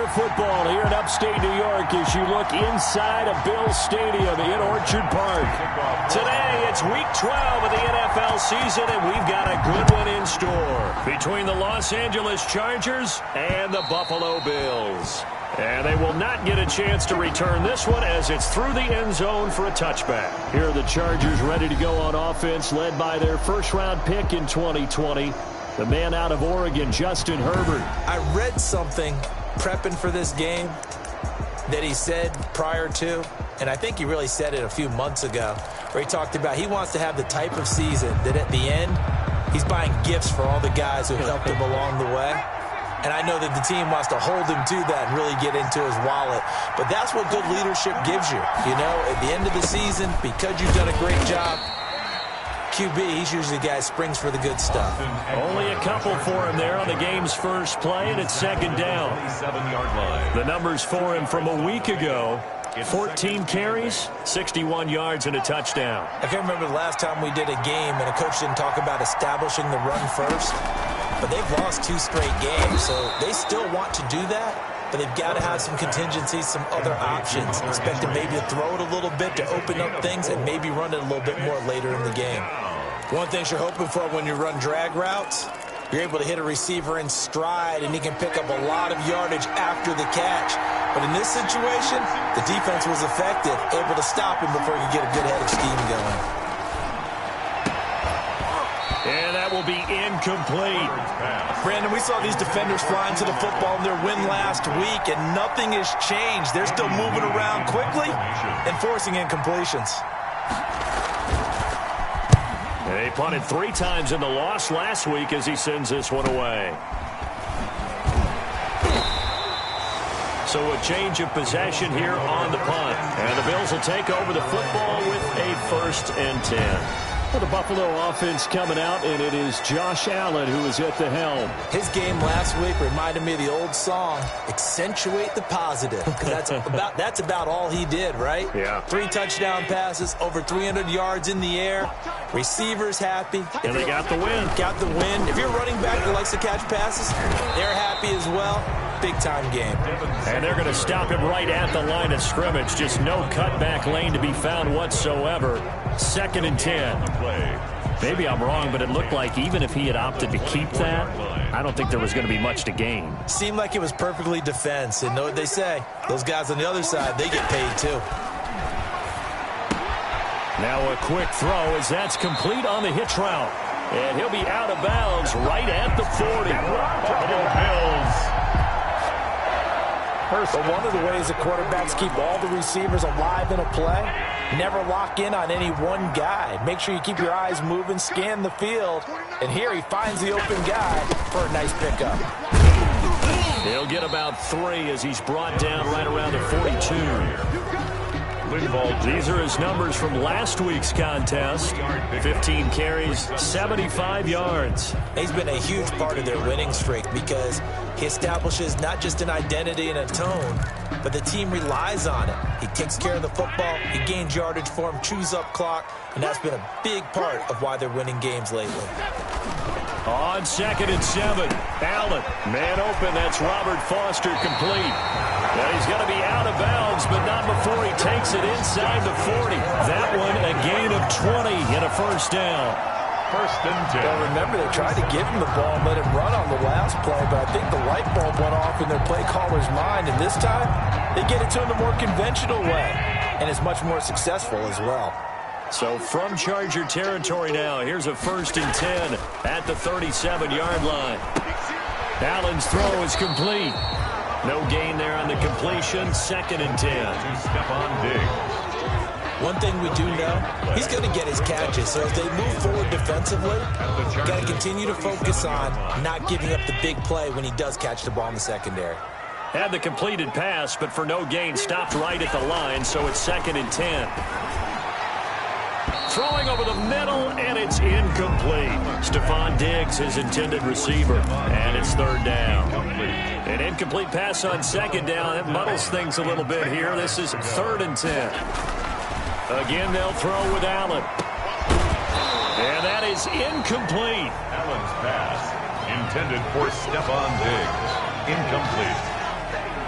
Other football here in upstate New York as you look inside of Bills Stadium in Orchard Park. Today, it's Week 12 of the NFL season, and we've got a good one in store between the Los Angeles Chargers and the Buffalo Bills. And they will not get a chance to return this one as it's through the end zone for a touchback. Here are the Chargers ready to go on offense, led by their first-round pick in 2020, the man out of Oregon, Justin Herbert. I read something prepping for this game that he said prior to, and I think he really said it a few months ago, where he talked about he wants to have the type of season that at the end, he's buying gifts for all the guys who helped him along the way. And I know that the team wants to hold him to that and really get into his wallet. But that's what good leadership gives you. You know, at the end of the season, because you've done a great job, QB, he's usually the guy who springs for the good stuff. Only a couple for him there on the game's first play, and it's second down. The numbers for him from a week ago: 14 carries, 61 yards, and a touchdown. I can't remember the last time we did a game and a coach didn't talk about establishing the run first. But they've lost 2 straight games, so they still want to do that. But they've got to have some contingencies, some other options. Expect them maybe to throw it a little bit to open up things and maybe run it a little bit more later in the game. One thing you're hoping for when you run drag routes, you're able to hit a receiver in stride, and he can pick up a lot of yardage after the catch. But in this situation, the defense was effective, able to stop him before you get a good head of steam going. And that will be incomplete. Brandon, we saw these defenders flying to the football in their win last week, and nothing has changed. They're still moving around quickly and forcing incompletions. They punted 3 times in the loss last week as he sends this one away. So a change of possession here on the punt. And the Bills will take over the football with a 1st and 10. For the Buffalo offense coming out, and it is Josh Allen who is at the helm. His game last week reminded me of the old song, Accentuate the Positive. That's about all he did, right? Yeah. 3 touchdown passes, over 300 yards in the air. Receivers happy. And they got the win. Got the win. If you're a running back that likes to catch passes, they're happy as well. Big-time game. And they're going to stop him right at the line of scrimmage. Just no cutback lane to be found whatsoever. 2nd and 10. Maybe I'm wrong, but it looked like even if he had opted to keep that, I don't think there was going to be much to gain. Seemed like it was perfectly defense. And know what they say? Those guys on the other side, they get paid too. Now a quick throw as that's complete on the hitch route. And he'll be out of bounds right at the 40. Bills. But one of the ways that quarterbacks keep all the receivers alive in a play, never lock in on any one guy. Make sure you keep your eyes moving, scan the field, and here he finds the open guy for a nice pickup. He'll get about 3 as he's brought down right around the 42. These are his numbers from last week's contest. 15 carries, 75 yards. He's been a huge part of their winning streak because he establishes not just an identity and a tone, but the team relies on it. He takes care of the football, he gains yardage for him, chews up clock, and that's been a big part of why they're winning games lately. On 2nd and 7, Allen, man open, that's Robert Foster complete. Now he's going to be out of bounds, but not before he takes it inside the 40. That one a gain of 20 and a 1st down. 1st and 10. Well, remember, they tried to give him the ball and let him run on the last play, but I think the light bulb went off in their play caller's mind, and this time they get it to him the more conventional way, and it's much more successful as well. So from Charger territory now, here's a 1st and 10 at the 37-yard line. Allen's throw is complete. No gain there on the completion. 2nd and 10. Stephon Diggs. One thing we do know, he's going to get his catches. So as they move forward defensively, got to continue to focus on not giving up the big play when he does catch the ball in the secondary. Had the completed pass, but for no gain, stopped right at the line, so it's 2nd and 10. Throwing over the middle, and it's incomplete. Stephon Diggs, his intended receiver, and it's 3rd down. An incomplete pass on 2nd down. That muddles things a little bit here. This is 3rd and 10. Again, they'll throw with Allen. And that is incomplete. Allen's pass intended for Stephon Diggs. Incomplete.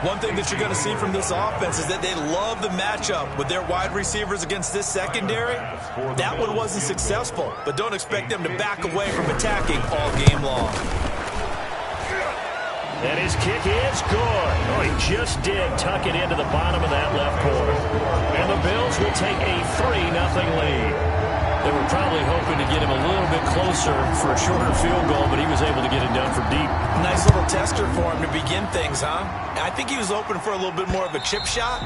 One thing that you're going to see from this offense is that they love the matchup with their wide receivers against this secondary. That one wasn't successful, but don't expect them to back away from attacking all game long. And his kick is good. Oh, he just did tuck it into the bottom of that left corner. And the Bills will take a 3-0 lead. They were probably hoping to get him a little bit closer for a shorter field goal, but he was able to get it done from deep. Nice little tester for him to begin things, huh? I think he was open for a little bit more of a chip shot.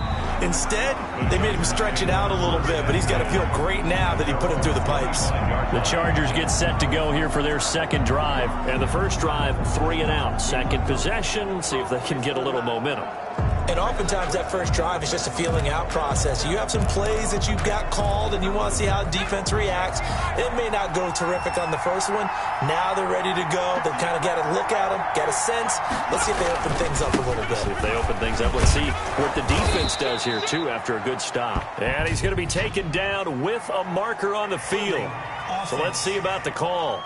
Instead, they made him stretch it out a little bit, but he's got to feel great now that he put it through the pipes. The Chargers get set to go here for their second drive. And the first drive, 3 and out. Second possession, see if they can get a little momentum. And oftentimes that first drive is just a feeling out process. You have some plays that you've got called and you want to see how defense reacts. It may not go terrific on the first one. Now they're ready to go. They've kind of got to look at them, got a sense. Let's see if they open things up a little bit. See if they open things up. Let's see what the defense does here, too, after a good stop. And he's going to be taken down with a marker on the field. So let's see about the call.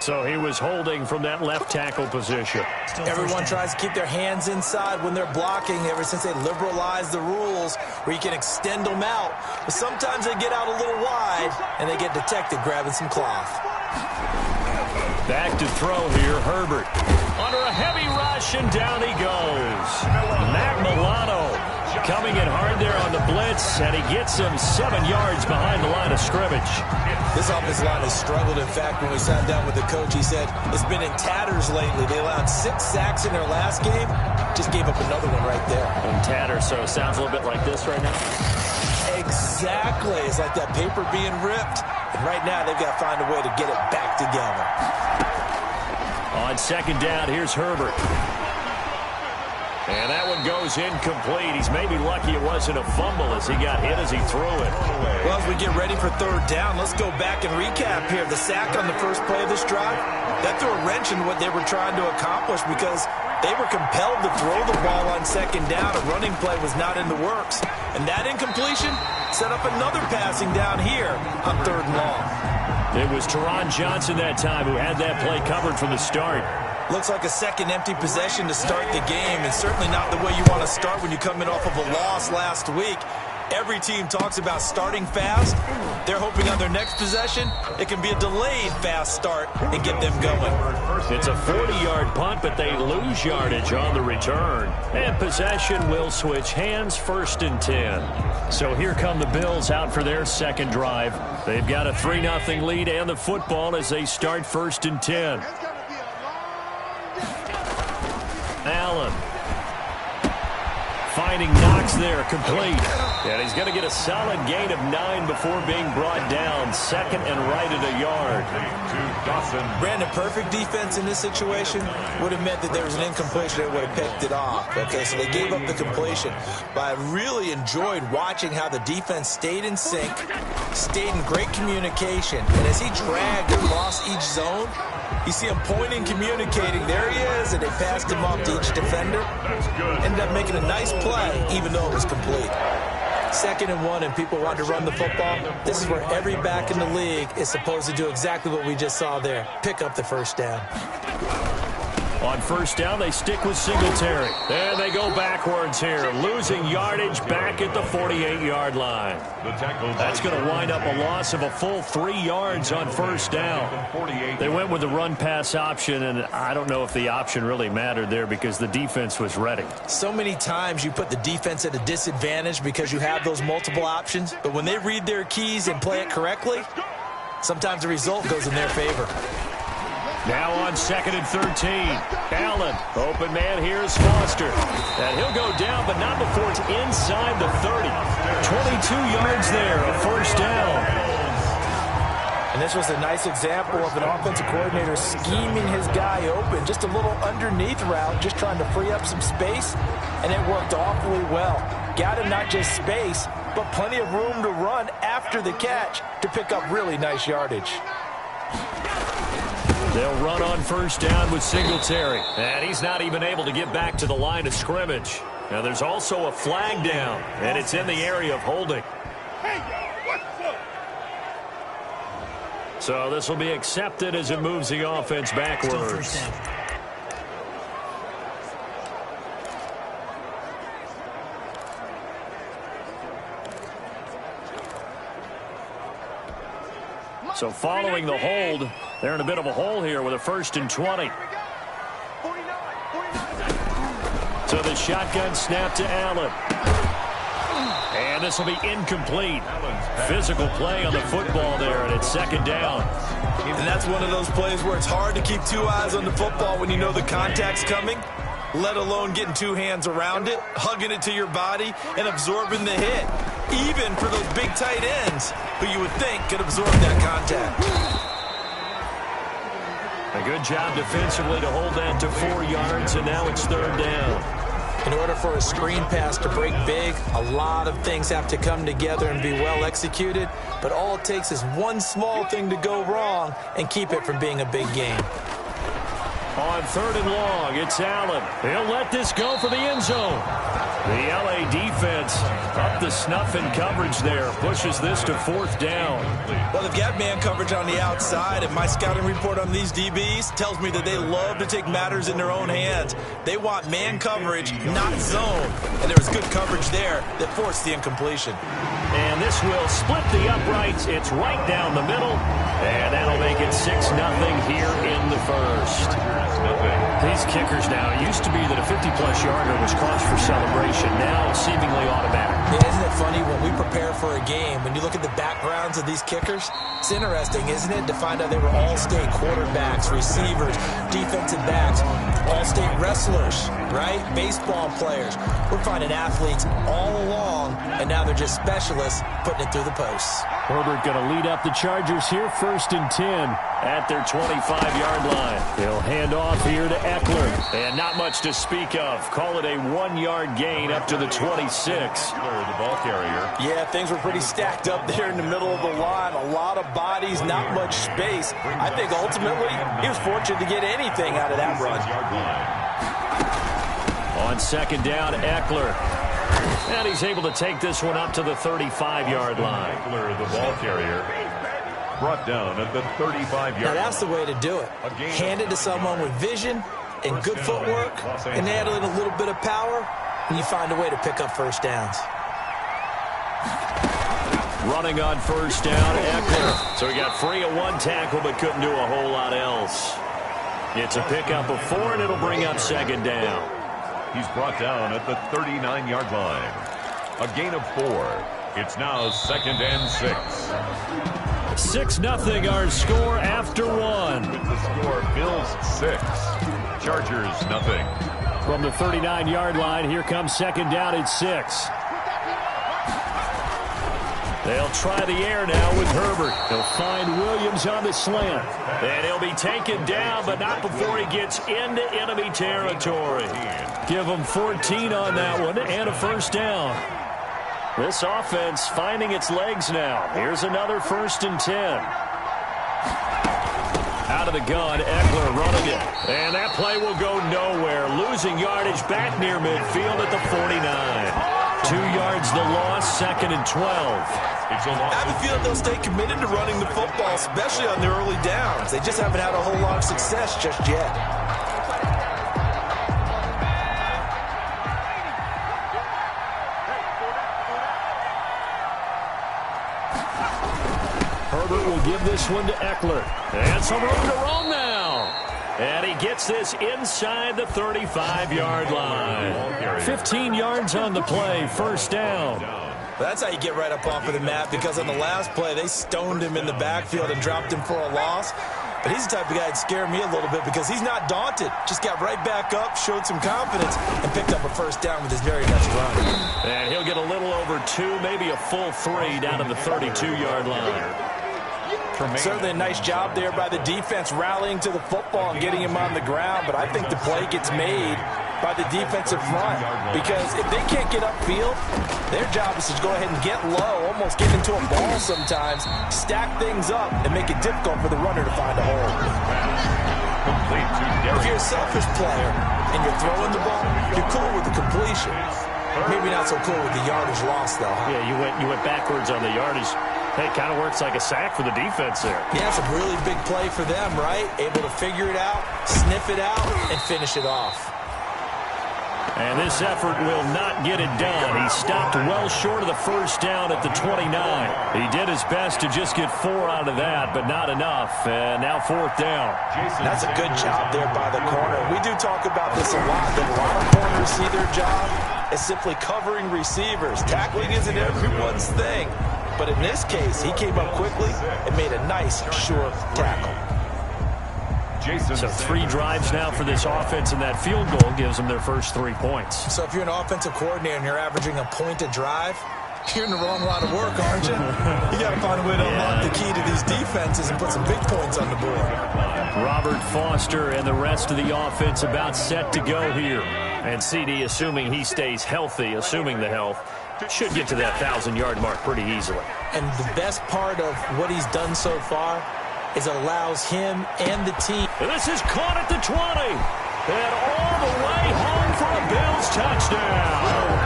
So he was holding from that left tackle position. Everyone tries to keep their hands inside when they're blocking ever since they liberalized the rules where you can extend them out. But sometimes they get out a little wide and they get detected grabbing some cloth. Back to throw here, Herbert. Under a heavy rush, and down he goes. Matt Milano coming in hard there on the blitz, and he gets him 7 yards behind the line of scrimmage. This offensive line has struggled. In fact, when we sat down with the coach, he said it's been in tatters lately. They allowed 6 sacks in their last game. Just gave up another one right there. In tatters, so it sounds a little bit like this right now. Exactly. It's like that paper being ripped. And right now, they've got to find a way to get it back together. On second down, here's Herbert. And that one goes incomplete. He's maybe lucky it wasn't a fumble as he got hit as he threw it. Well, as we get ready for third down, let's go back and recap here. The sack on the first play of this drive, that threw a wrench in what they were trying to accomplish because they were compelled to throw the ball on second down. A running play was not in the works. And that incompletion set up another passing down here on third and long. It was Teron Johnson that time who had that play covered from the start. Looks like a second empty possession to start the game, and certainly not the way you want to start when you're coming off of a loss last week. Every team talks about starting fast. They're hoping on their next possession, it can be a delayed fast start and get them going. It's a 40-yard punt, but they lose yardage on the return. And possession will switch hands, 1st and 10. So here come the Bills out for their second drive. They've got a 3-0 lead and the football as they start 1st and 10. Allen finding Knox there, complete. And he's going to get a solid gain of 9 before being brought down. Second and right at a yard. Brandon, perfect defense in this situation would have meant that there was an incompletion. They would have picked it off. Okay, so they gave up the completion. But I really enjoyed watching how the defense stayed in sync, stayed in great communication. And as he dragged across each zone, you see him pointing, communicating. There he is, and they passed him off to each defender. Ended up making a nice play, even though it was complete. 2nd and 1, and people want to run the football. This is where every back in the league is supposed to do exactly what we just saw there. Pick up the first down. On first down, they stick with Singletary. And they go backwards here, losing yardage back at the 48-yard line. That's going to wind up a loss of a full 3 yards on first down. They went with the run-pass option, and I don't know if the option really mattered there because the defense was ready. So many times you put the defense at a disadvantage because you have those multiple options, but when they read their keys and play it correctly, sometimes the result goes in their favor. Now on 2nd and 13. Allen, open man, here's Foster. And he'll go down, but not before it's inside the 30. 22 yards there, a first down. And this was a nice example of an offensive coordinator scheming his guy open. Just a little underneath route, just trying to free up some space, and it worked awfully well. Got him not just space, but plenty of room to run after the catch to pick up really nice yardage. They'll run on first down with Singletary. And he's not even able to get back to the line of scrimmage. Now there's also a flag down, and it's in the area of holding. So this will be accepted as it moves the offense backwards. So following the hold, they're in a bit of a hole here with a 1st and 20. So the shotgun snap to Allen. And this will be incomplete. Physical play on the football there, and it's 2nd down. And that's one of those plays where it's hard to keep 2 eyes on the football when you know the contact's coming, let alone getting 2 hands around it, hugging it to your body, and absorbing the hit, even for those big tight ends who you would think could absorb that contact. A good job defensively to hold that to 4 yards, and now it's 3rd down. In order for a screen pass to break big, a lot of things have to come together and be well executed, but all it takes is one small thing to go wrong and keep it from being a big game. On 3rd and long, it's Allen. He'll let this go for the end zone. The LA defense up the snuff in coverage there. Pushes this to 4th down. Well, they've got man coverage on the outside, and my scouting report on these DBs tells me that they love to take matters in their own hands. They want man coverage, not zone. And there was good coverage there that forced the incompletion. And this will split the uprights. It's right down the middle. And that'll make it 6-0 here in the 1st. These kickers now, it used to be that a 50-plus yarder was cause for celebration. Now seemingly automatic. Yeah, isn't it funny when we prepare for a game, when you look at the backgrounds of these kickers, it's interesting, isn't it, to find out they were all-state quarterbacks, receivers, defensive backs, all-state wrestlers, right? Baseball players. We're finding athletes all along, and now they're just specialists putting it through the posts. Herbert going to lead up the Chargers here, 1st and 10 at their 25-yard line. He'll hand off here to Eckler, and not much to speak of. Call it a 1-yard gain up to the 26. The ball carrier. Yeah, things were pretty stacked up there in the middle of the line. A lot of bodies, not much space. I think ultimately he was fortunate to get anything out of that run. On 2nd down, Eckler. And he's able to take this one up to the 35-yard line. Eckler, the ball carrier, brought down at the 35-yard line. Now that's the way to do it. Hand it to someone with vision and good footwork, and add in a little bit of power, and you find a way to pick up 1st downs. Running on 1st down, Eckler. So he got free of 1 tackle, but couldn't do a whole lot else. It's a pickup of 4, and it'll bring up 2nd down. He's brought down at the 39-yard line. A gain of 4. It's now 2nd and 6. 6-0 our score after 1. With the score, Bills 6, Chargers nothing. From the 39-yard line, here comes 2nd down at 6. They'll try the air now with Herbert. He'll find Williams on the slant. And he'll be taken down, but not before he gets into enemy territory. Give him 14 on that one and a 1st down. This offense finding its legs now. Here's another 1st and 10. Out of the gun, Eckler running it. And that play will go nowhere. Losing yardage back near midfield at the 49. 2 yards the loss, 2nd and 12. I have a feeling they'll stay committed to running the football, especially on their early downs. They just haven't had a whole lot of success just yet. Herbert will give this one to Eckler. And some room to roam now. And he gets this inside the 35-yard line. 15 yards on the play, 1st down. That's how you get right up off of the mat, because on the last play, they stoned him in the backfield and dropped him for a loss. But he's the type of guy that scared me a little bit because he's not daunted. Just got right back up, showed some confidence, and picked up a 1st down with his very next run. And he'll get a little over 2, maybe a full 3 down to the 32-yard line. Certainly a nice job there by the defense rallying to the football and getting him on the ground, but I think the play gets made by the defensive front, because if they can't get upfield, their job is to go ahead and get low, almost get into a ball sometimes, stack things up, and make it difficult for the runner to find a hole. If you're a selfish player and you're throwing the ball, you're cool with the completion. Maybe not so cool with the yardage loss, though. Huh? Yeah, you went backwards on the yardage. Hey, it kind of works like a sack for the defense there. Yeah, it's a really big play for them, right? Able to figure it out, sniff it out, and finish it off. And this effort will not get it done. He stopped well short of the first down at the 29. He did his best to just get 4 out of that, but not enough. And now 4th down. That's a good job there by the corner. We do talk about this a lot, that a lot of corners see their job as simply covering receivers. Tackling isn't everyone's thing. But in this case, he came up quickly and made a nice, short tackle. So 3 drives now for this offense, and that field goal gives them their first 3 points. So if you're an offensive coordinator and you're averaging a point a drive, you're in the wrong line of work, aren't you? You got to find a way to unlock the key to these defenses and put some big points on the board. Robert Foster and the rest of the offense about set to go here. And CD, assuming he stays healthy, assuming the health, should get to that 1,000-yard mark pretty easily. And the best part of what he's done so far is it allows him and the team. And this is caught at the 20. And all the way home for a Bills touchdown.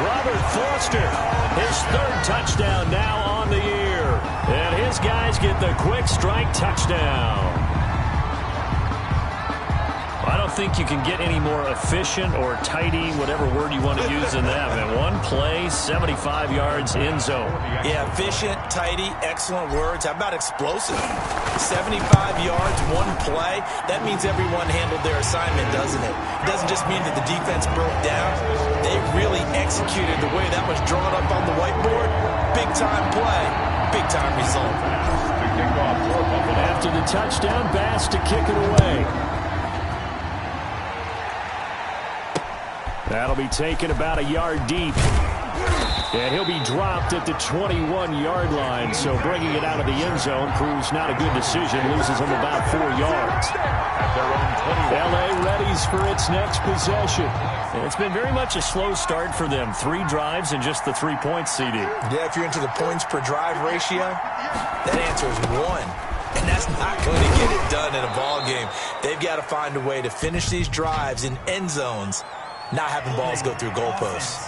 Robert Foster, his 3rd touchdown now on the year. And his guys get the quick strike touchdown. I don't think you can get any more efficient or tidy, whatever word you want to use in that. And 1 play, 75 yards in zone. Yeah, efficient, tidy, excellent words. How about explosive? 75 yards, 1 play. That means everyone handled their assignment, doesn't it? It doesn't just mean that the defense broke down. They really executed the way that was drawn up on the whiteboard. Big-time play, big-time result. After the touchdown, Bass to kick it away. That'll be taken about a yard deep. And he'll be dropped at the 21-yard line. So bringing it out of the end zone proves not a good decision. Loses him about 4 yards. L.A. readies for its next possession. And it's been very much a slow start for them. 3 drives and just the 3 points, CD. Yeah, if you're into the points per drive ratio, that answer is 1. And that's not going to get it done in a ball game. They've got to find a way to finish these drives in end zones, not having balls go through goalposts.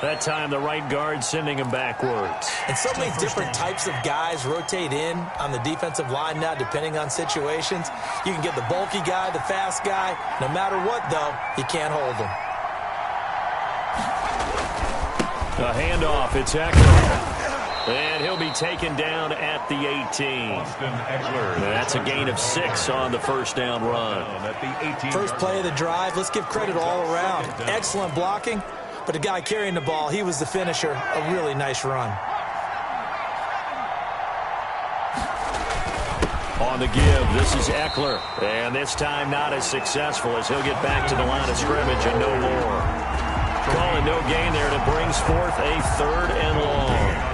That time, the right guard sending him backwards. And so many different types of guys rotate in on the defensive line now, depending on situations. You can get the bulky guy, the fast guy. No matter what, though, you can't hold him. A handoff, it's Eckler. And he'll be taken down at the 18. That's a gain of 6 on the first down run. First play of the drive, let's give credit all around. Excellent blocking, but the guy carrying the ball, he was the finisher. A really nice run. On the give, this is Eckler. And this time not as successful as he'll get back to the line of scrimmage and no more. Calling no gain there, and it brings forth a 3rd and long.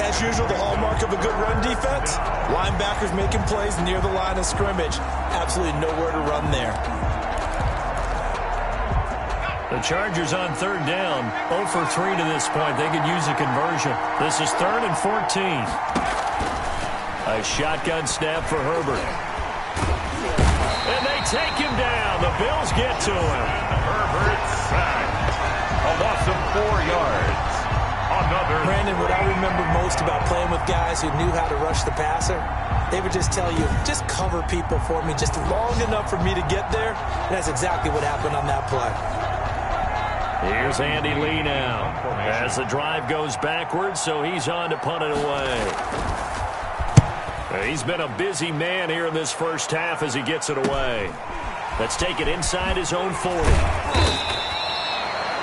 As usual, the hallmark of a good run defense, linebackers making plays near the line of scrimmage. Absolutely nowhere to run there. The Chargers on 3rd down, 0 for 3 to this point. They could use a conversion. This is 3rd and 14. A shotgun snap for Herbert. And they take him down. The Bills get to him. Herbert sacked. A loss of 4 yards. Brandon, what I remember most about playing with guys who knew how to rush the passer, they would just tell you, just cover people for me just long enough for me to get there. And that's exactly what happened on that play. Here's Andy Lee now as the drive goes backwards, so he's on to punt it away. He's been a busy man here in this first half as he gets it away. Let's take it inside his own 40.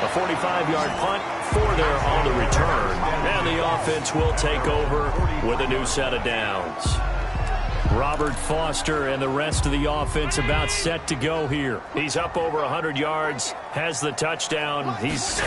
A 45-yard punt, 4 there on the return. And the offense will take over with a new set of downs. Robert Foster and the rest of the offense about set to go here. He's up over 100 yards, has the touchdown. He's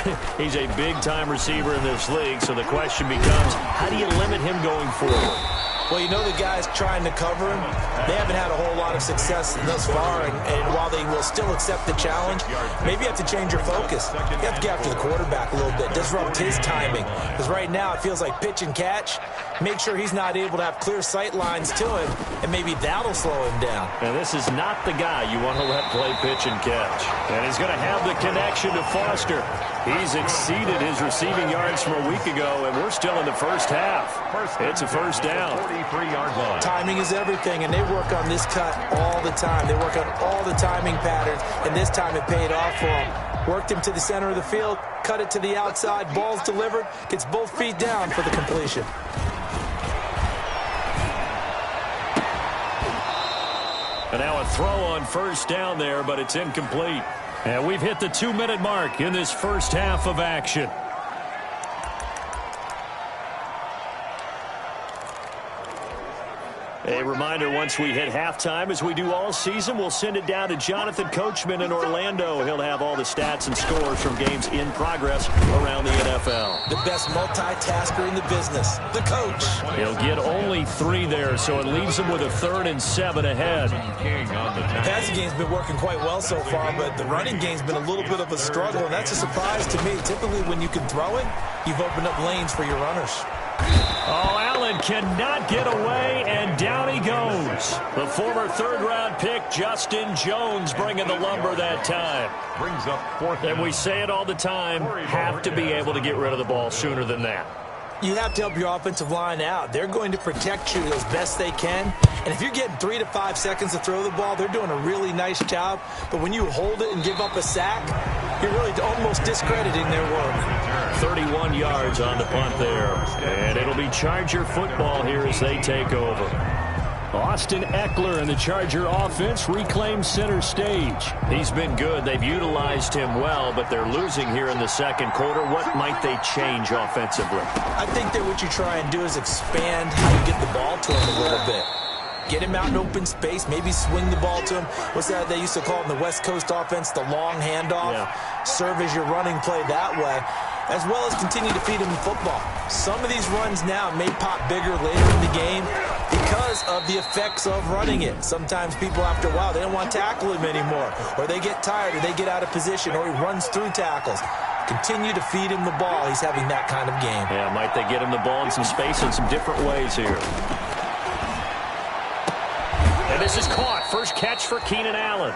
a big-time receiver in this league, so the question becomes, how do you limit him going forward? Well, you know the guys trying to cover him, they haven't had a whole lot of success thus far, and while they will still accept the challenge, maybe you have to change your focus. You have to get after the quarterback a little bit, disrupt his timing, because right now it feels like pitch and catch. Make sure he's not able to have clear sight lines to him, and maybe that'll slow him down. And this is not the guy you want to let play pitch and catch. And he's going to have the connection to Foster. He's exceeded his receiving yards from a week ago, and we're still in the first half. It's a first down. 33-yard line. Timing is everything, and they work on this cut all the time. They work on all the timing patterns, and this time it paid off for them. Worked him to the center of the field, cut it to the outside, ball's delivered, gets both feet down for the completion. And now a throw on first down there, but it's incomplete. And we've hit the 2-minute mark in this first half of action. A reminder, once we hit halftime, as we do all season, we'll send it down to Jonathan Coachman in Orlando. He'll have all the stats and scores from games in progress around the NFL. The best multitasker in the business, the coach. He'll get only 3 there, so it leaves him with a 3rd and 7 ahead. The passing game's been working quite well so far, but the running game's been a little bit of a struggle, and that's a surprise to me. Typically, when you can throw it, you've opened up lanes for your runners. Oh, Allen cannot get away, and down he goes. The former 3rd-round pick, Justin Jones, bringing the lumber that time. Brings up 4th. And we say it all the time, have to be able to get rid of the ball sooner than that. You have to help your offensive line out. They're going to protect you as best they can. And if you're getting 3 to 5 seconds to throw the ball, they're doing a really nice job. But when you hold it and give up a sack, you're really almost discrediting their work. 31 yards on the punt there. And it'll be Charger football here as they take over. Austin Eckler and the Charger offense reclaims center stage. He's been good. They've utilized him well, but they're losing here in the second quarter. What might they change offensively? I think that what you try and do is expand how you get the ball to him a little bit. Get him out in open space, maybe swing the ball to him. What's that they used to call in the West Coast offense, the long handoff? Yeah. Serve as your running play that way, as well as continue to feed him the football. Some of these runs now may pop bigger later in the game because of the effects of running it. Sometimes people, after a while, they don't want to tackle him anymore, or they get tired, or they get out of position, or he runs through tackles. Continue to feed him the ball. He's having that kind of game. Yeah, might they get him the ball in some space in some different ways here. And this is caught. First catch for Keenan Allen.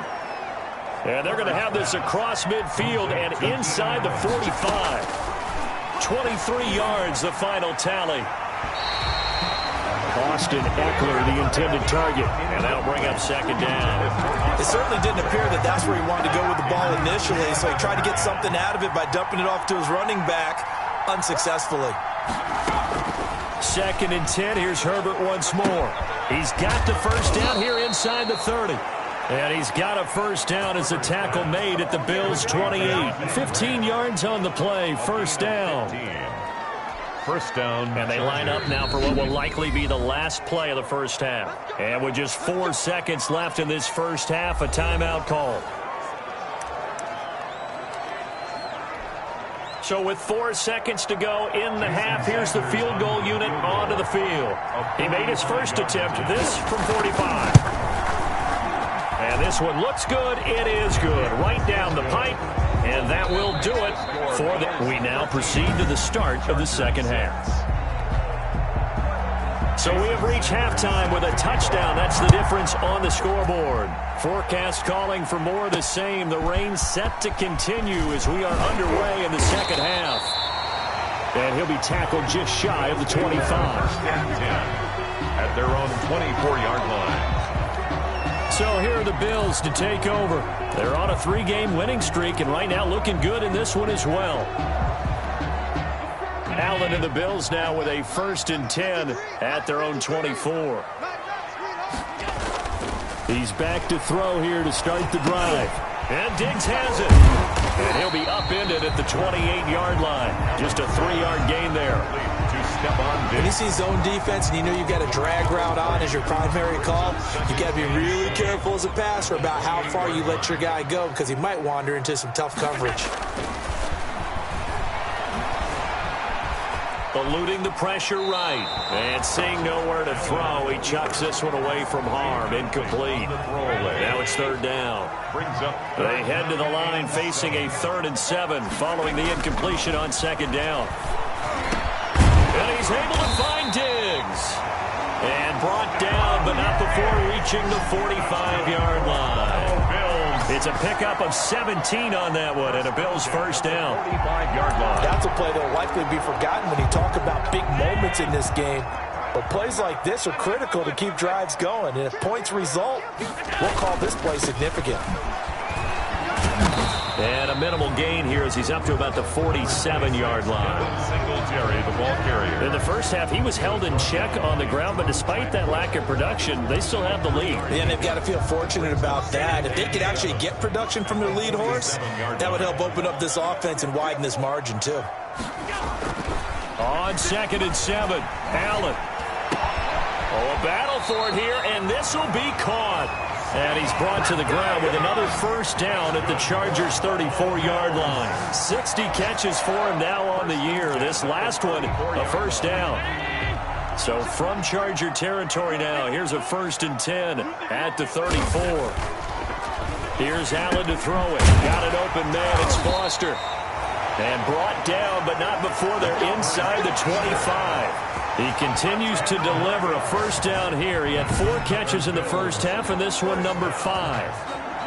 And they're going to have this across midfield and inside the 45. 23 yards, the final tally. Austin Eckler, the intended target. And that'll bring up second down. It certainly didn't appear that that's where he wanted to go with the ball initially, so he tried to get something out of it by dumping it off to his running back unsuccessfully. 2nd and 10. Here's Herbert once more. He's got the first down here inside the 30. And he's got a first down as a tackle made at the Bills' 28. 15 yards on the play. First down. First down. And they line up now for what will likely be the last play of the first half. And with just 4 seconds left in this first half, a timeout call. So with 4 seconds to go in the half, here's the field goal unit onto the field. He made his first attempt, this from 45. And this one looks good. It is good. Right down the pipe. And that will do it for the... We now proceed to the start of the second half. So we have reached halftime with a touchdown. That's the difference on the scoreboard. Forecast calling for more of the same. The rain set to continue as we are underway in the second half. And he'll be tackled just shy of the 25. At their own 24-yard line. So here are the Bills to take over. They're on a 3-game winning streak, and right now looking good in this one as well. Allen and the Bills now with a 1st and 10 at their own 24. He's back to throw here to start the drive. And Diggs has it. And he'll be upended at the 28-yard line. Just a 3-yard gain there. When you see zone defense and you know you've got a drag route on as your primary call, you've got to be really careful as a passer about how far you let your guy go because he might wander into some tough coverage. Eluding the pressure right. And seeing nowhere to throw, he chucks this one away from harm. Incomplete. Now it's 3rd down. They head to the line facing a 3rd and 7 following the incompletion on 2nd down. And he's able to find Diggs. And brought down, but not before reaching the 45-yard line. It's a pickup of 17 on that one, and a Bills first down. 45-yard line. That's a play that will likely be forgotten when you talk about big moments in this game. But plays like this are critical to keep drives going. And if points result, we'll call this play significant. And a minimal gain here as he's up to about the 47-yard line. Singletary, the ball carrier. In the first half, he was held in check on the ground, but despite that lack of production, they still have the lead. Yeah, and they've got to feel fortunate about that. If they could actually get production from their lead horse, that would help open up this offense and widen this margin, too. On 2nd and 7, Allen. Oh, a battle for it here, and this will be caught. And he's brought to the ground with another first down at the Chargers' 34-yard line. 60 catches for him now on the year. This last one, a first down. So from Charger territory now, here's a 1st and 10 at the 34. Here's Allen to throw it. Got an open man. It's Foster. And brought down, but not before they're inside the 25. He continues to deliver a first down here. He had 4 catches in the first half, and this one number 5.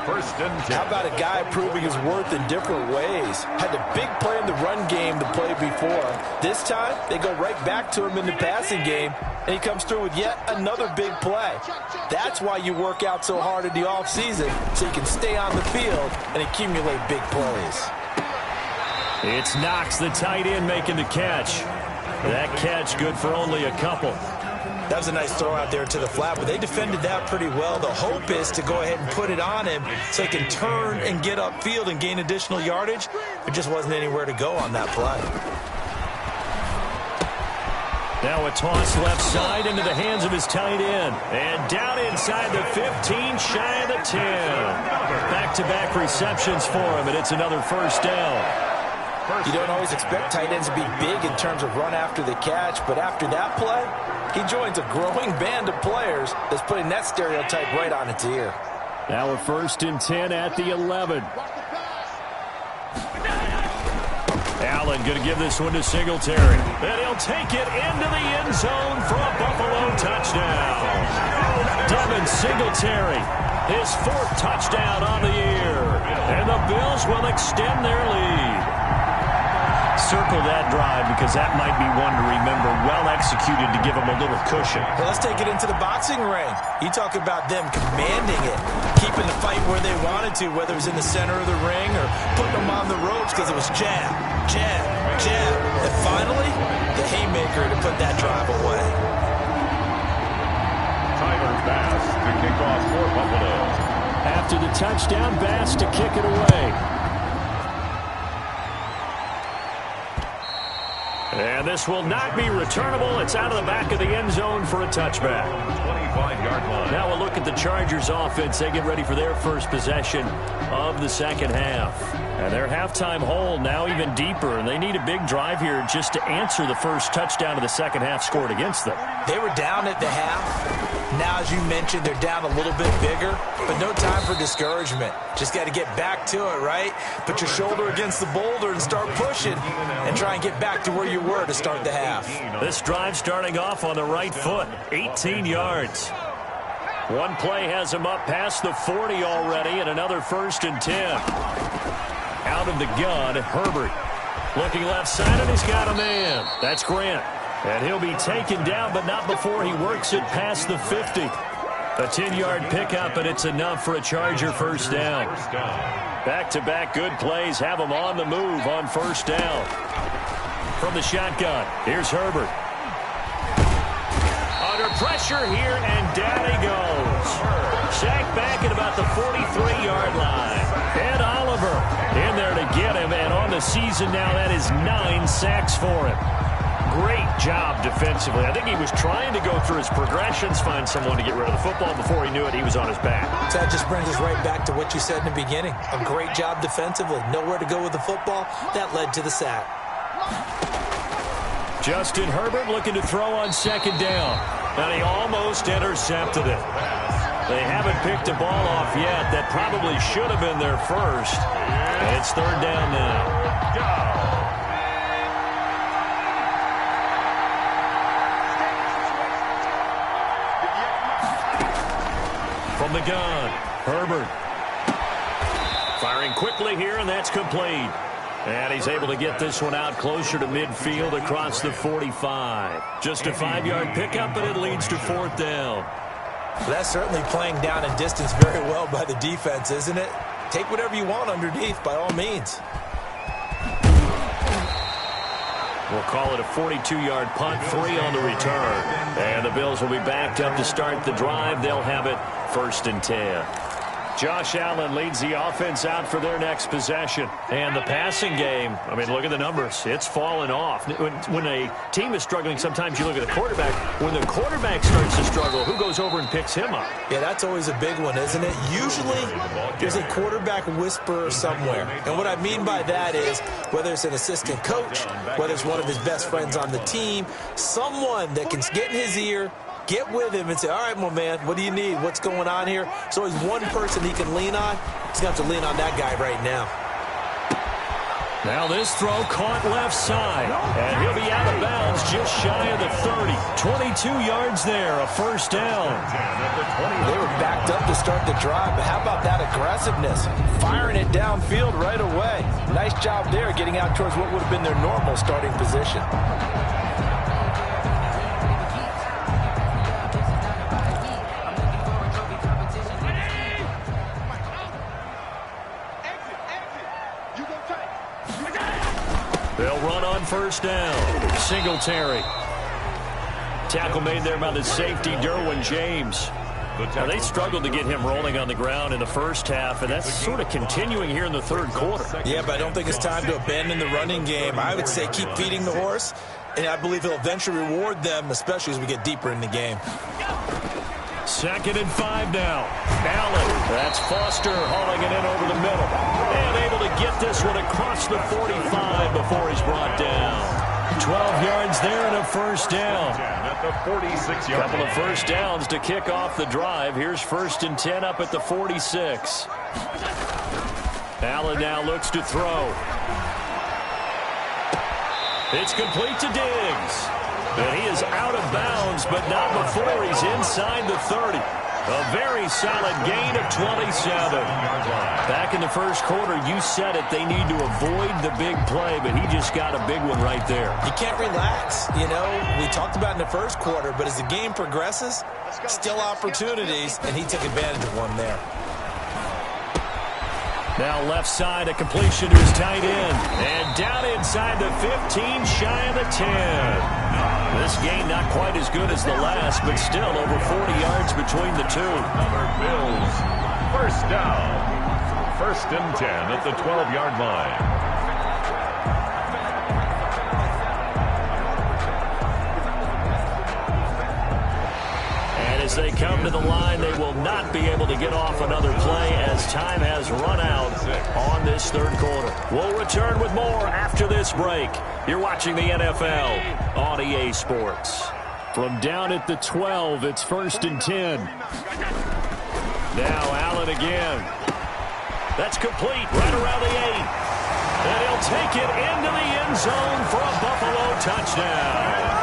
1st and 10. How about a guy proving his worth in different ways? Had a big play in the run game the play before. This time, they go right back to him in the passing game, and he comes through with yet another big play. That's why you work out so hard in the offseason, so you can stay on the field and accumulate big plays. It's Knox, the tight end, making the catch. That catch good for only a couple. That was a nice throw out there to the flat, but they defended that pretty well. The hope is to go ahead and put it on him so he can turn and get upfield and gain additional yardage. There just wasn't anywhere to go on that play. Now a toss left side into the hands of his tight end. And down inside the 15, shy of the 10. Back-to-back receptions for him, and it's another first down. You don't always expect tight ends to be big in terms of run after the catch, but after that play, he joins a growing band of players that's putting that stereotype right on its ear. Now a 1st and 10 at the 11. Allen going to give this one to Singletary. And he'll take it into the end zone for a Buffalo touchdown. Devin Singletary, his 4th touchdown on the year. And the Bills will extend their lead. Circle that drive because that might be one to remember. Well executed to give them a little cushion. Well, let's take it into the boxing ring. You talk about them commanding it, keeping the fight where they wanted to, whether it was in the center of the ring or putting them on the ropes because it was jab, jab, jab. And finally, the haymaker to put that drive away. Tyler Bass to kick off for Buffalo. After the touchdown, Bass to kick it away. And this will not be returnable. It's out of the back of the end zone for a touchback. 25-yard line. Now a look at the Chargers offense. They get ready for their first possession of the second half. And their halftime hole now even deeper. And they need a big drive here just to answer the first touchdown of the second half scored against them. They were down at the half. Now, as you mentioned, they're down a little bit bigger, but no time for discouragement. Just got to get back to it, right? Put your shoulder against the boulder and start pushing and try and get back to where you were to start the half. This drive starting off on the right foot, 18 yards. One play has him up past the 40 already, and another 1st and 10. Out of the gun, Herbert. Looking left side, and he's got a man. That's Grant. And he'll be taken down, but not before he works it past the 50. A 10-yard pickup, and it's enough for a Charger first down. Back-to-back good plays have him on the move on first down. From the shotgun, here's Herbert. Under pressure here, and down he goes. Sacked back at about the 43-yard line. Ed Oliver in there to get him, and on the season now, that is 9 sacks for him. Great job defensively. I think he was trying to go through his progressions, find someone to get rid of the football. Before he knew it, he was on his back. So that just brings us right back to what you said in the beginning. A great job defensively. Nowhere to go with the football. That led to the sack. Justin Herbert looking to throw on second down. And he almost intercepted it. They haven't picked a ball off yet. That probably should have been their first. And it's 3rd down now. From the gun, Herbert. Firing quickly here, and that's complete. And he's able to get this one out closer to midfield across the 45. Just a 5-yard pickup, and it leads to 4th down. That's certainly playing down and distance very well by the defense, isn't it? Take whatever you want underneath, by all means. We'll call it a 42-yard punt, 3 on the return. And the Bills will be backed up to start the drive. They'll have it 1st and 10. Josh Allen leads the offense out for their next possession. And the passing game, I mean, look at the numbers. It's fallen off. When a team is struggling, sometimes you look at the quarterback. When the quarterback starts to struggle, who goes over and picks him up? Yeah, that's always a big one, isn't it? Usually, there's a quarterback whisperer somewhere. And what I mean by that is, whether it's an assistant coach, whether it's one of his best friends on the team, someone that can get in his ear, get with him and say, all right, my man, what do you need? What's going on here? So he's one person he can lean on. He's going to have to lean on that guy right now. Now this throw caught left side. And he'll be out of bounds just shy of the 30. 22 yards there, a 1st down. They were backed up to start the drive, but how about that aggressiveness? Firing it downfield right away. Nice job there getting out towards what would have been their normal starting position. They'll run on 1st down. Singletary. Tackle made there by the safety, Derwin James. Now, they struggled to get him rolling on the ground in the first half, and that's sort of continuing here in the 3rd quarter. Yeah, but I don't think it's time to abandon the running game. I would say keep feeding the horse, and I believe he'll eventually reward them, especially as we get deeper in the game. 2nd and 5 now. Allen. That's Foster hauling it in over the middle. And able to get this one across the 45 before he's brought down. 12 yards there and a 1st down. At the 46-yard Couple of 1st downs to kick off the drive. Here's 1st and 10 up at the 46. Allen now looks to throw. It's complete to Diggs. And he is out of bounds, but not before he's inside the 30. A very solid gain of 27. Back in the 1st quarter, you said it, they need to avoid the big play, but he just got a big one right there. You can't relax. You know, we talked about in the 1st quarter, but as the game progresses, still opportunities, and he took advantage of one there. Now left side, a completion to his tight end. And down inside the 15, shy of the 10. This game not quite as good as the last, but still over 40 yards between the two. Bills, 1st down. 1st and 10 at the 12-yard line. As they come to the line, they will not be able to get off another play as time has run out on this 3rd quarter. We'll return with more after this break. You're watching the NFL on EA Sports. From down at the 12, it's 1st and 10. Now Allen again. That's complete right around the 8. And he'll take it into the end zone for a Buffalo touchdown.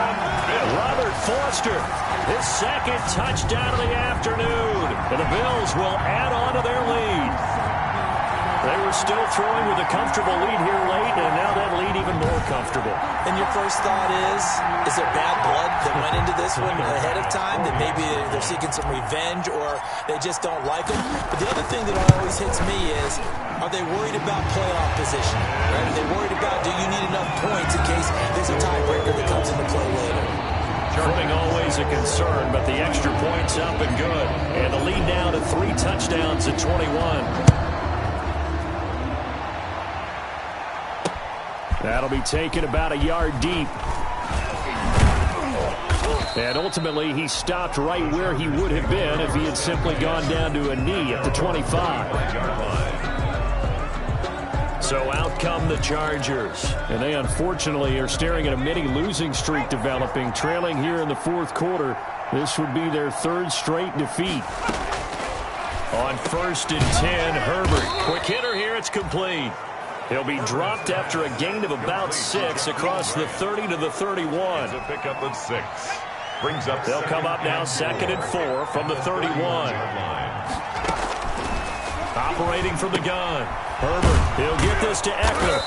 Robert Foster, his 2nd touchdown of the afternoon. And the Bills will add on to their lead. They were still throwing with a comfortable lead here late, and now that lead even more comfortable. And your first thought is there bad blood that went into this one ahead of time, that maybe they're seeking some revenge or they just don't like them? But the other thing that always hits me is, are they worried about playoff position? Right? Are they worried about, do you need enough points in case there's a tiebreaker that comes into play later? Footing always a concern, but the extra point's up and good. And the lead now to 3 touchdowns at 21. That'll be taken about a yard deep. And ultimately, he stopped right where he would have been if he had simply gone down to a knee at the 25. So out come the Chargers. And they unfortunately are staring at a mini-losing streak developing, trailing here in the 4th quarter. This would be their 3rd straight defeat. On 1st and 10, Herbert. Quick hitter here, it's complete. He'll be dropped after a gain of about 6 across the 30 to the 31. A pickup of 6. Brings up. They'll come up now 2nd and 4 from the 31. Operating from the gun. Herbert, he'll get this to Eckler.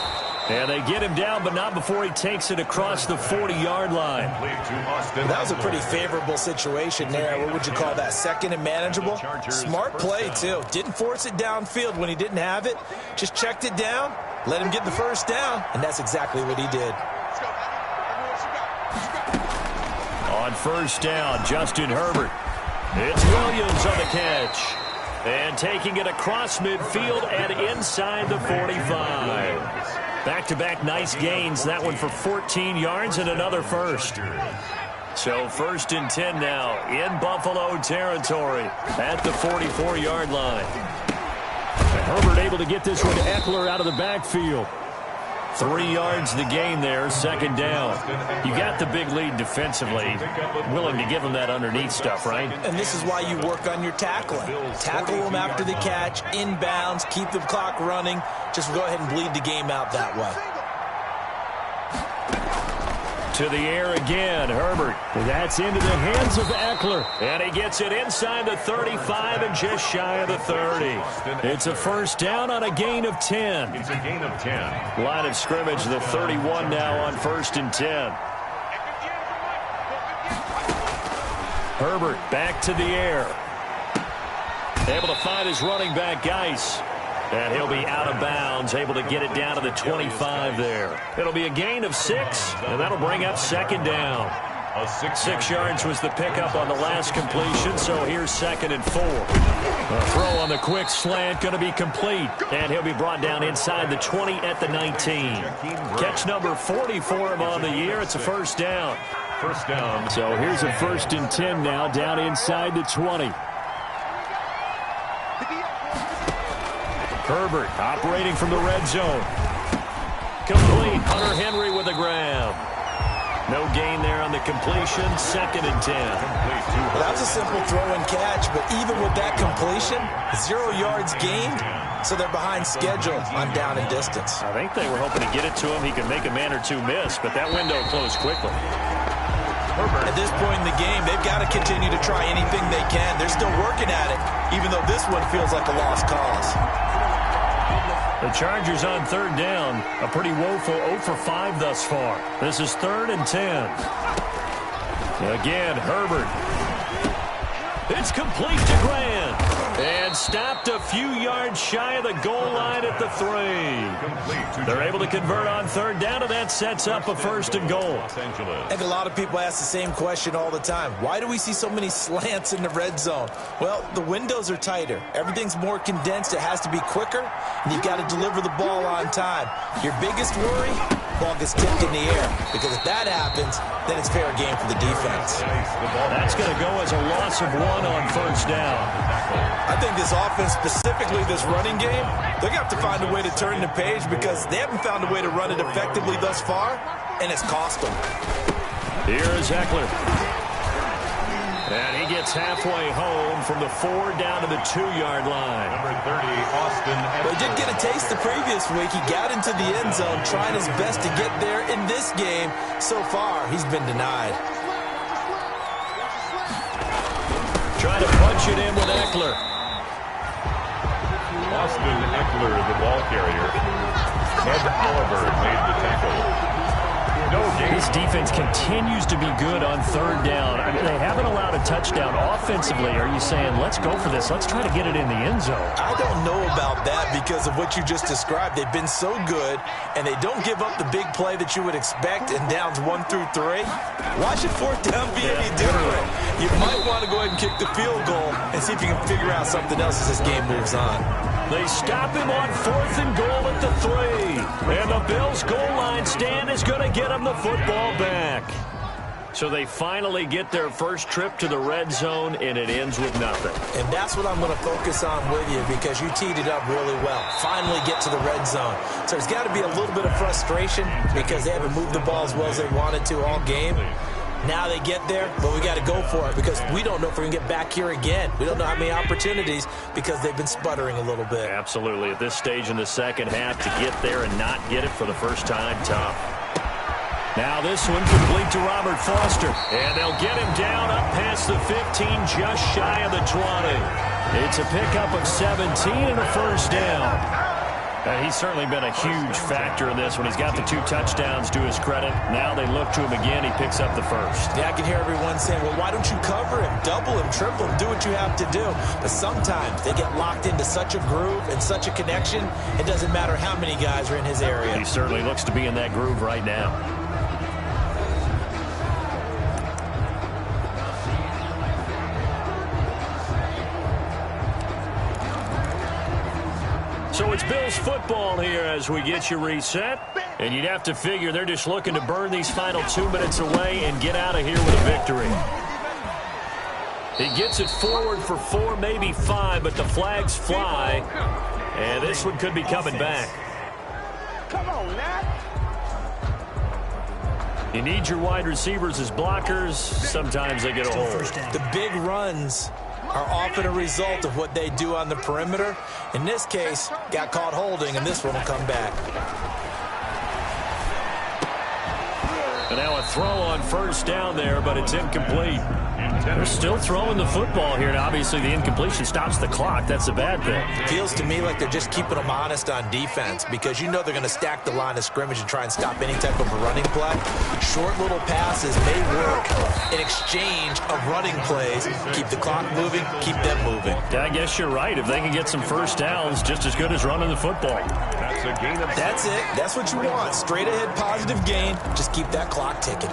And they get him down, but not before he takes it across the 40-yard line. That was a pretty favorable situation there. What would you call that? Second and manageable? Smart play, too. Didn't force it downfield when he didn't have it. Just checked it down, let him get the first down, and that's exactly what he did. On first down, Justin Herbert. It's Williams on the catch. And taking it across midfield and inside the 45. Back-to-back nice gains. That one for 14 yards and another first. So first and 10 now in Buffalo territory at the 44-yard line. And Herbert able to get this one to Eckler out of the backfield. 3 yards the gain there, second down. You got the big lead defensively. Willing to give him that underneath stuff, right? And this is why you work on your tackling. Tackle them after the catch, inbounds, keep the clock running. Just go ahead and bleed the game out that way. To the air again, Herbert. That's into the hands of Eckler. And he gets it inside the 35 and just shy of the 30. It's a first down on a gain of 10. It's a gain of 10. Line of scrimmage, the 31 now on first and 10. Herbert back to the air. Able to find his running back, Geis. And he'll be out of bounds, able to get it down to the 25 there. It'll be a gain of 6, and that'll bring up second down. 6 yards was the pickup on the last completion, so here's second and 4. A throw on the quick slant, going to be complete. And he'll be brought down inside the 20 at the 19. Catch number 40 for him on the year. It's a first down. First down. So here's a first and 10 now, down inside the 20. Herbert operating from the red zone. Complete. Hunter Henry with a grab. No gain there on the completion. Second and 10. Well, that was a simple throw and catch, but even with that completion, 0 yards gained, so they're behind schedule on down and distance. I think they were hoping to get it to him. He could make a man or two miss, but that window closed quickly. Herbert. At this point in the game, they've got to continue to try anything they can. They're still working at it, even though this one feels like a lost cause. The Chargers on third down. A pretty woeful 0 for 5 thus far. This is 3rd and 10. Again, Herbert. It's complete to Grant. And stopped a few yards shy of the goal line at the 3. They're able to convert on third down, and that sets up a first and goal. I think a lot of people ask the same question all the time. Why do we see so many slants in the red zone? Well, the windows are tighter. Everything's more condensed. It has to be quicker, and you've got to deliver the ball on time. Your biggest worry? Ball gets tipped in the air, because if that happens, then it's fair game for the defense. That's going to go as a loss of 1 on first down. I think this offense, specifically this running game, they're going to have to find a way to turn the page because they haven't found a way to run it effectively thus far, and it's cost them. Here is Eckler. And he gets halfway home from the 4 down to the 2-yard line. Number 30, Austin. Well, he did get a taste the previous week. He got into the end zone, trying his best to get there in this game. So far, he's been denied. Trying to punch it in with Eckler. Austin Eckler, the ball carrier. Ed Oliver made the tackle. This defense continues to be good on third down. I mean, they haven't allowed a touchdown offensively. Are you saying, let's go for this? Let's try to get it in the end zone. I don't know about that because of what you just described. They've been so good, and they don't give up the big play that you would expect in downs 1 through 3. Why should fourth down be any different? You might want to go ahead and kick the field goal and see if you can figure out something else as this game moves on. They stop him on 4th and goal at the 3. And the Bills' goal line stand is going to get them the football back. So they finally get their first trip to the red zone, and it ends with nothing. And that's what I'm going to focus on with you because you teed it up really well. Finally get to the red zone. So there's got to be a little bit of frustration because they haven't moved the ball as well as they wanted to all game. Now they get there, but we got to go for it because we don't know if we're going to get back here again. We don't know how many opportunities because they've been sputtering a little bit. Absolutely. At this stage in the second half, to get there and not get it for the first time, tough. Now this one complete to Robert Foster. And they'll get him down up past the 15, just shy of the 20. It's a pickup of 17 and a first down. He's certainly been a huge factor in this one. He's got the 2 touchdowns to his credit. Now they look to him again. He picks up the first. Yeah, I can hear everyone saying, well, why don't you cover him, double him, triple him, do what you have to do. But sometimes they get locked into such a groove and such a connection, it doesn't matter how many guys are in his area. He certainly looks to be in that groove right now. So it's Bills football here as we get you reset. And you'd have to figure they're just looking to burn these final 2 minutes away and get out of here with a victory. He gets it forward for 4, maybe 5, but the flags fly. And this one could be coming back. Come on, Nat. You need your wide receivers as blockers. Sometimes they get a hold. The big runs are often a result of what they do on the perimeter. In this case, got caught holding, and this one will come back. And now a throw on first down there, but it's incomplete. They're still throwing the football here, and obviously the incompletion stops the clock. That's a bad thing. Feels to me like they're just keeping them honest on defense because you know they're going to stack the line of scrimmage and try and stop any type of a running play. Short little passes may work in exchange of running plays. Keep the clock moving, keep them moving. Yeah, I guess you're right. If they can get some first downs, just as good as running the football. That's a gain of 6. That's it. That's what you want. Straight ahead positive gain. Just keep that clock ticking.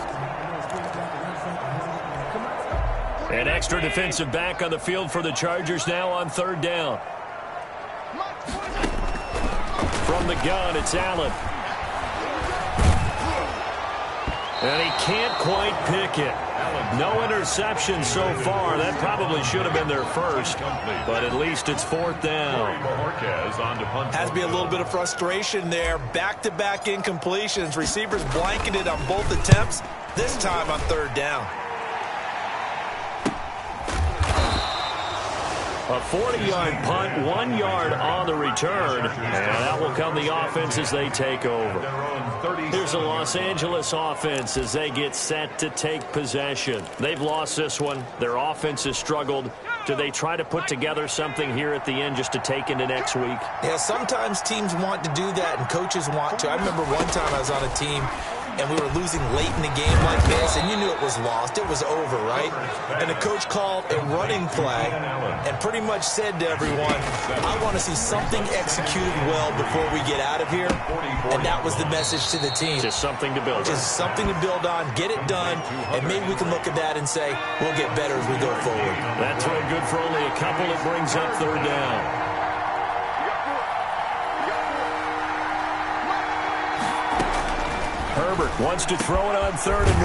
An extra defensive back on the field for the Chargers now on 3rd down. From the gun, it's Allen. And he can't quite pick it. No interception so far. That probably should have been their first, but at least it's 4th down. Has to be a little bit of frustration there. Back-to-back incompletions. Receivers blanketed on both attempts, this time on 3rd down. A 40-yard punt, 1 yard on the return, and out will come the offense as they take over. Here's the Los Angeles offense as they get set to take possession. They've lost this one. Their offense has struggled. Do they try to put together something here at the end just to take into next week? Yeah, sometimes teams want to do that and coaches want to. I remember one time I was on a team and we were losing late in the game like this, and you knew it was lost. It was over, right? And the coach called a running play and pretty much said to everyone, I want to see something executed well before we get out of here. And that was the message to the team. Just something to build on. Just something to build on, get it done, and maybe we can look at that and say, we'll get better as we go forward. That throw good for only a couple. It brings up 3rd down. Herbert wants to throw it on 3rd and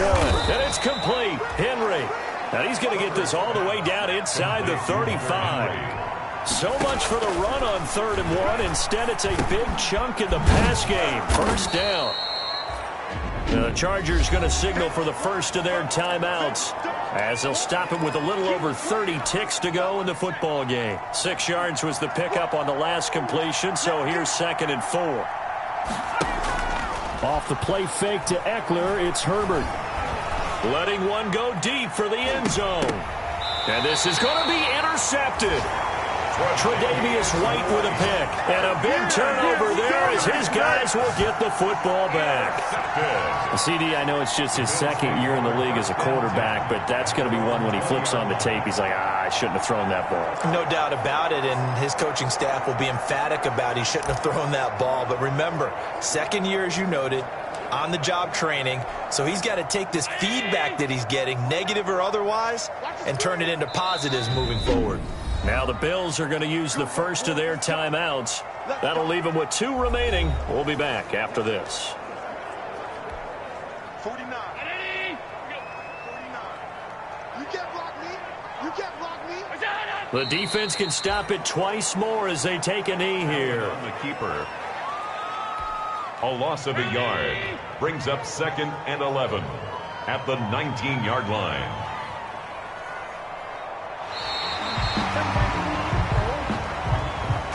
1. And it's complete. Henry. Now he's going to get this all the way down inside the 35. So much for the run on 3rd and 1. Instead, it's a big chunk in the pass game. 1st down. The Chargers going to signal for the first of their timeouts as they'll stop it with a little over 30 ticks to go in the football game. 6 yards was the pickup on the last completion, so here's 2nd and 4. Off the play fake to Eckler, it's Herbert. Letting one go deep for the end zone. And this is going to be intercepted. Tre'Davious White with a pick. And a big turnover there as his guys will get the football back. CD, I know it's just his 2nd year in the league as a quarterback, but that's going to be one when he flips on the tape. He's like, I shouldn't have thrown that ball. No doubt about it, and his coaching staff will be emphatic about he shouldn't have thrown that ball. But remember, 2nd year, as you noted, on-the-job training, so he's got to take this feedback that he's getting, negative or otherwise, and turn it into positives moving forward. Now the Bills are going to use the first of their timeouts. That'll leave them with 2 remaining. We'll be back after this. 49. 49. You can't block me. You can't block me. The defense can stop it twice more as they take a knee here. The keeper. A loss of a yard brings up 2nd and 11 at the 19-yard line.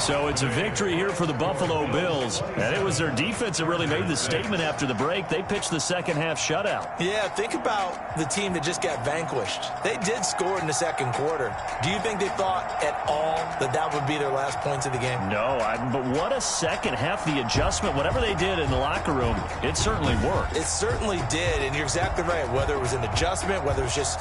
So it's a victory here for the Buffalo Bills. And it was their defense that really made the statement after the break. They pitched the second-half shutout. Yeah, think about the team that just got vanquished. They did score in the second quarter. Do you think they thought at all that that would be their last points of the game? No, but what a second half. The adjustment, whatever they did in the locker room, it certainly worked. It certainly did, and you're exactly right. Whether it was an adjustment, whether it was just